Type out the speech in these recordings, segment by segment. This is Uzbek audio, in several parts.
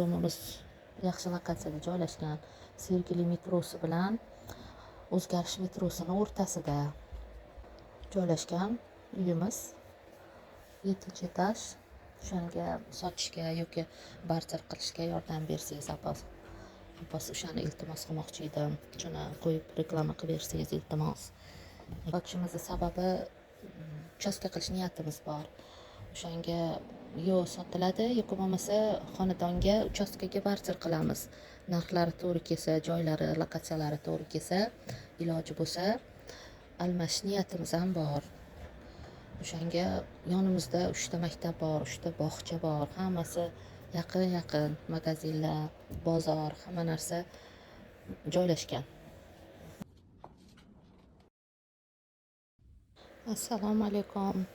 Domimiz yaxshi lokatsiyada joylashgan. Sergeli metrosi bilan O'zgarish metrosini o'rtasida joylashgan uyimiz 7-etaj. O'shanga sotishga yoki barter qilishga yordam bersangiz Abbos o'shani iltimos qilmoqchi edim. Shuni qo'yib reklama qilib bersangiz iltimos. Sotishimizni sababi uchastka qilish niyatimiz bor. O'shanga yo sotiladi yoki bo'lmasa xonadonga uchastkaga barter qilamiz. Narxlari to'g'ri kelsa, joylari, lokatsiyalari to'g'ri kelsa, iloji bo'lsa almashish niyatimiz ham bor. O'shanga yonimizda 3 ta maktab bor, 3 ta bog'cha bor. Hammasi yaqin, magazinlar, bozor, hamma narsa joylashgan. Assalomu alaykum.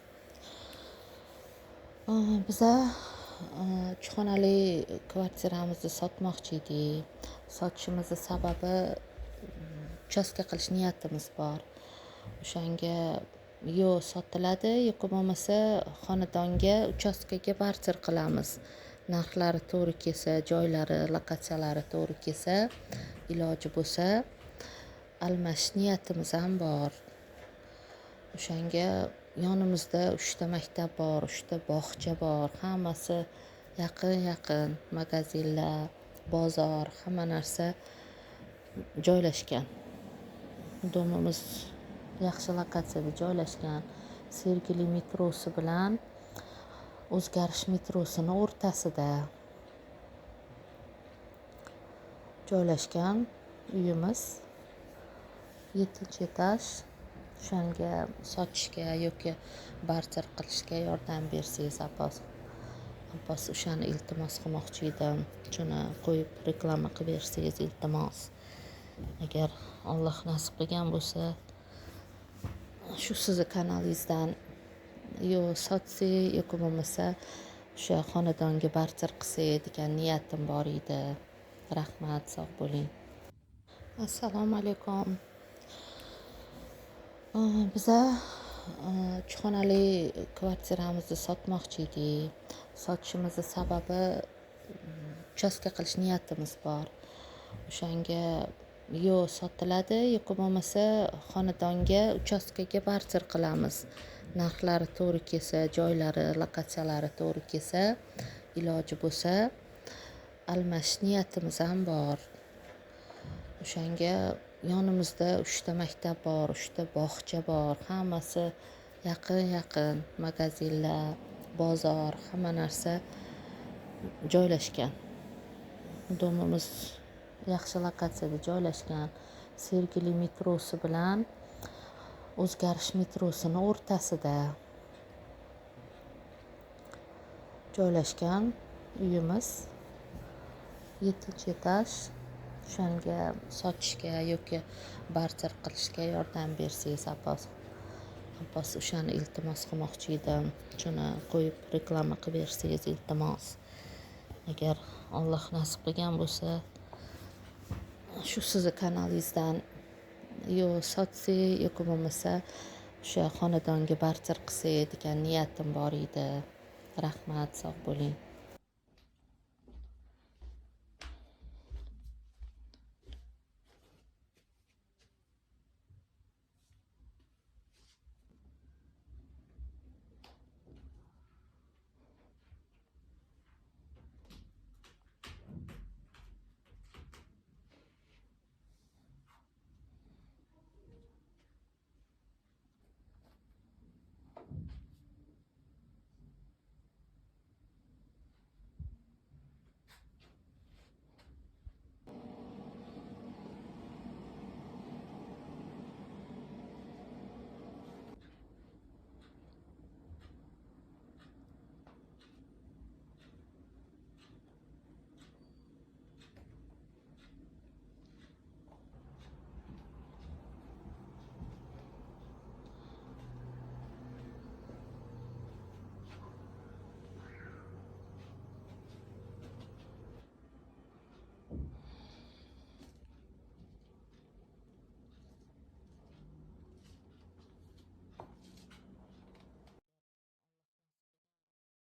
Biza 3 xonali kvartiramizni sotmoqchi edik. Sotishimizning sababi uchastka qilish niyatimiz bor. O'shanga yo sotiladi yoki bo'lmasa xonadonga uchastkaga barter qilamiz. Narxlari to'g'ri kelsa, joylari, lokatsiyalari to'g'ri kelsa, iloji bo'lsa almashish niyatimiz ham bor. O'shanga yonimizda 3 ta maktab bor, 3 ta bog'cha bor. Hammasi yaqin, magazinlar, bozor, hamma narsa joylashgan. Domimiz yaxshi lokatsiyada joylashgan. Sergeli metrosi bilan O'zgarish metrosini o'rtasida joylashgan uyimiz 7-etaj. O'shanga sotishga yoki barter qilishga yordam bersangiz Abbos o'shani iltimos qilmoqchi edim. Shuni qo'yib reklama qilib bersangiz iltimos. Agar Alloh nasib qilgan bo'lsa, shu sizni kanalingizdan yo sotsak yoki bo'lmasa o'sha xonadonga barter qilsak degan niyatim bor edi. Rahmat, sog' bo'ling. Assalomu alaykum. Biza 3 xonali kvartiramizni sotmoqchi edik. Sotishimizning sababi uchastka qilish niyatimiz bor. O'shanga yo sotiladi yoki bo'lmasa xonadonga uchastkaga barter qilamiz. Narxlari to'g'ri kelsa, joylari, lokatsiyalari to'g'ri kelsa, iloji bo'lsa almashish niyatimiz ham bor. O'shanga yonimizda 3 ta maktab bor, 3 ta bog'cha bor. Hammasi yaqin, magazinlar, bozor, hamma narsa joylashgan. Domimiz yaxshi lokatsiyada joylashgan. Sergeli metrosi bilan O'zgarish metrosini o'rtasida joylashgan uyimiz 7-etaj. O'shanga sotishga yoki barter qilishga yordam bersangiz Abbos o'shani iltimos qilmoqchi edim. Shuni qo'yib reklama qilib bersangiz iltimos. Agar Alloh nasib qilgan bo'lsa, shu sizni kanalingizdan yo sotsak yoki bo'lmasa o'sha xonadonga barter qilsak degan niyatim bor edi. Rahmat, sog' bo'ling.